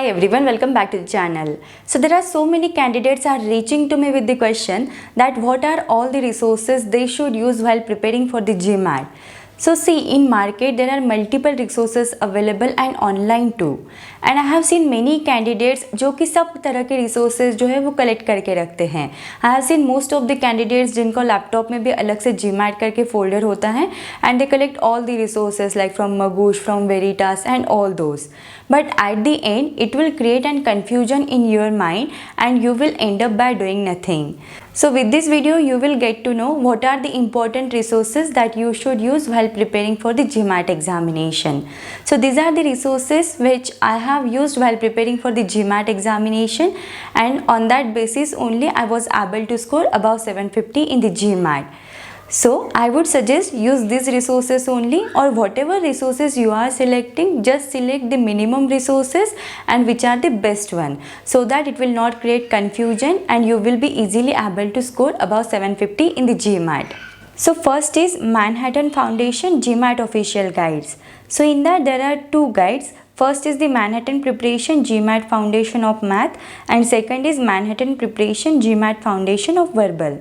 Hi everyone, welcome back to the channel. So there are so many candidates are reaching to me with the question that what are all the resources they should use while preparing for the GMAT. So see, in market there are multiple resources available and online too. And I have seen many candidates जो कि सब तरह के resources जो है वो collect करके रखते हैं. I have seen most of the candidates जिनको laptop में भी अलग से GMAT करके folder होता है and they collect all the resources like from Magoosh, from Veritas and all those. But at the end it will create an confusion in your mind and you will end up by doing nothing. So with this video you will get to know what are the important resources that you should use while preparing for the GMAT examination. So these are the resources which I have used while preparing for the GMAT examination, and on that basis only I was able to score above 750 in the GMAT. So I would suggest use these resources only, or whatever resources you are selecting, just select the minimum resources and which are the best one, so that it will not create confusion and you will be easily able to score above 750 in the GMAT. So first is Manhattan Foundation GMAT official guides. So in that there are two guides. First is the Manhattan Preparation GMAT Foundation of Math and second is Manhattan Preparation GMAT Foundation of Verbal.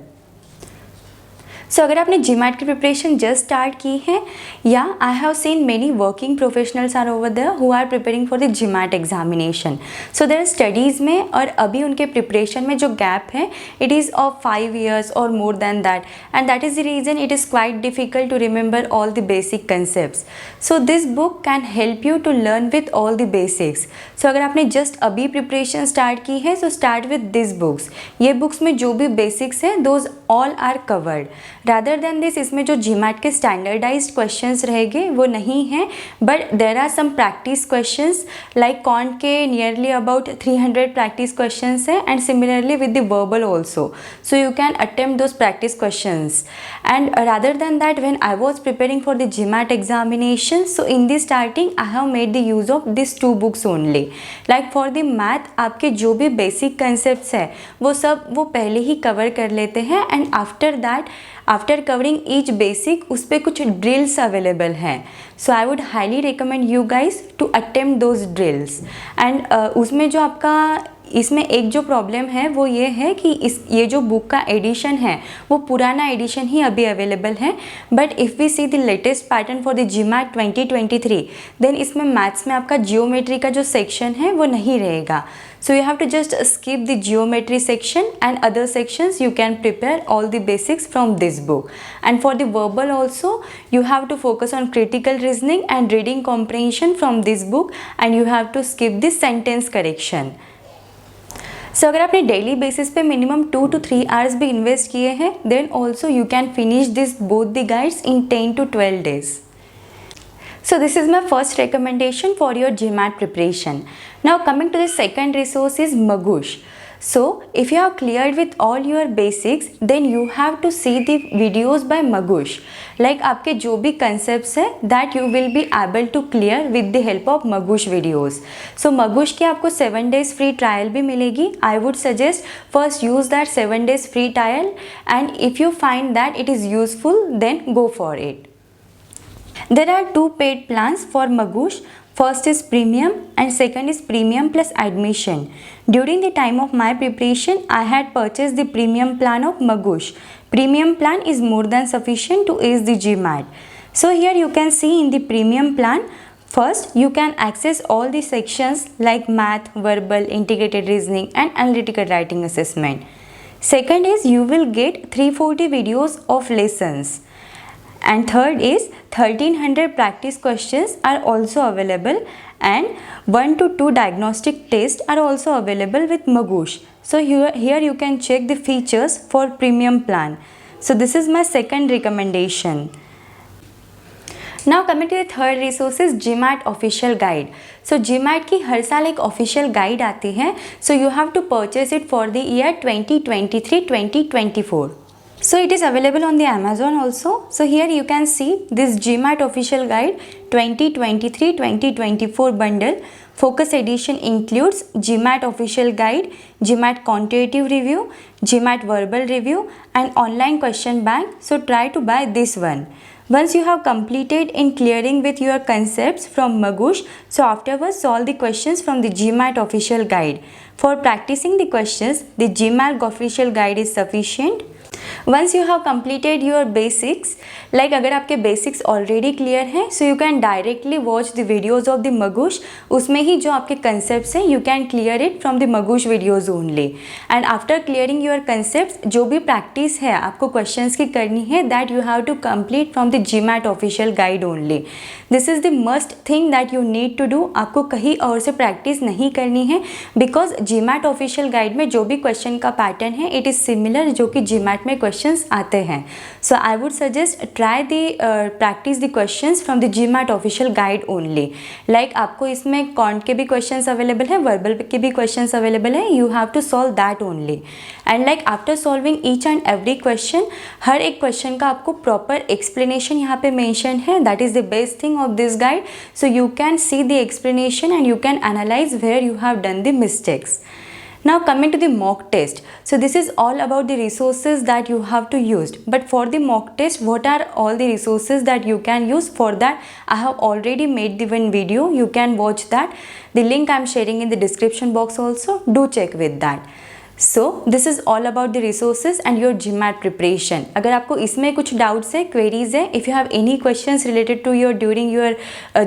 So अगर आपने GMAT की preparation just start की है, या I have seen many working professionals are over there who are preparing for the GMAT examination. So their studies में और अभी उनके प्रिपरेशन में जो गैप है इट इज़ ऑफ 5 years और more than that, and that is the reason it is quite difficult to remember all the basic concepts. So this book can help you to learn with all the basics. So अगर आपने just अभी preparation start की है, so start with this books. ये books में जो भी basics हैं those all are covered. Rather than this, इसमें जो GMAT के स्टैंडर्डाइज्ड क्वेश्चंस रहेंगे वो नहीं हैं, but there are some practice questions like quant के नियरली अबाउट 300 प्रैक्टिस क्वेश्चंस हैं, and similarly with the verbal also. So you can attempt those practice questions. And rather than that when I was preparing for the GMAT examination, so in the starting I have made the use of this 2 books only. Like for the math आपके जो भी basic concept है वो सब वो पहले ही cover कर लेते हैं, and after that after covering each basic उस पर कुछ ड्रिल्स अवेलेबल हैं. So I would highly recommend you guys to attempt those drills. And उसमें जो आपका इसमें एक जो प्रॉब्लम है वो ये है कि ये जो बुक का एडिशन है वो पुराना एडिशन ही अभी अवेलेबल है. But if we see the latest pattern for the GMAT 2023, then इसमें मैथ्स में आपका जियोमेट्री का जो सेक्शन है वो नहीं रहेगा. So you have to just skip the geometry section, and other sections you can prepare all the basics from this book. And for the verbal also you have to focus on critical reasoning and reading comprehension from this book, and you have to skip the sentence correction. So अगर आपने daily basis पे minimum 2 to 3 hours भी invest किए हैं, then also you can finish this both the guides in 10 to 12 days. So this is my first recommendation for your GMAT preparation. Now coming to the second resource is Magoosh. So if you have cleared with all your basics, then you have to see the videos by Magoosh. Like आपके जो भी concepts है that you will be able to clear with the help of Magoosh videos. So Magoosh की आपको 7 days free trial भी मिलेगी. I would suggest first use that 7 days free trial, and if you find that it is useful, then go for it. There are 2 paid plans for Magoosh. First is premium and second is premium plus admission. During the time of my preparation, I had purchased the premium plan of Magoosh. Premium plan is more than sufficient to ace the GMAT. So here you can see in the premium plan, first you can access all the sections like math, verbal, integrated reasoning and analytical writing assessment. Second is you will get 340 videos of lessons. And third is 1300 practice questions are also available, and 1 to 2 diagnostic tests are also available with Magoosh. So here you can check the features for premium plan. So this is my second recommendation. Now coming to the third resource is GMAT official guide. So GMAT की हर साल एक official guide आती है. So you have to purchase it for the year 2023-2024. So it is available on the Amazon also. So here you can see this GMAT official guide 2023-2024 bundle. Focus edition includes GMAT official guide, GMAT quantitative review, GMAT verbal review and online question bank. So try to buy this one. Once you have completed in clearing with your concepts from Magoosh, so afterwards solve the questions from the GMAT official guide. For practicing the questions, the GMAT official guide is sufficient. Once you have completed your basics, like अगर आपके basics already clear हैं, so you can directly watch the videos of the Magoosh. उसमें ही जो आपके concepts हैं, you can clear it from the Magoosh videos only. And after clearing your concepts, जो भी practice है आपको questions की करनी है, that you have to complete from the GMAT official guide only. This is the must thing that you need to do. आपको कहीं और से practice नहीं करनी है, because GMAT official guide में जो भी question का pattern है, it is similar जो कि GMAT में क्वेश्चंस आते हैं. So I would suggest try the practice the questions from the GMAT official guide only. Like आपको इसमें कॉन्ट के भी क्वेश्चंस अवेलेबल है, वर्बल के भी क्वेश्चंस अवेलेबल है. You have to solve that only. And like after solving each and every question, हर एक क्वेश्चन का आपको प्रॉपर एक्सप्लेनेशन यहाँ पे मेंशन है. That is the best thing of this guide. So you can see the explanation and you can analyse where you have done the mistakes. Now coming to the mock test. So this is all about the resources that you have to use. But for the mock test, what are all the resources that you can use? For that, I have already made the one video. You can watch that. The link I am sharing in the description box also. Do check with that. So this is all about the resources and your GMAT preparation. अगर आपको इसमें कुछ doubts है, queries है, if you have any questions related to your during your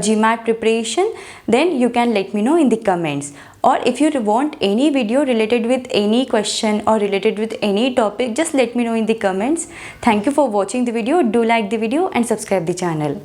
GMAT preparation, then you can let me know in the comments. Or if you want any video related with any question or related with any topic, just let me know in the comments. Thank you for watching the video. Do like the video and subscribe the channel.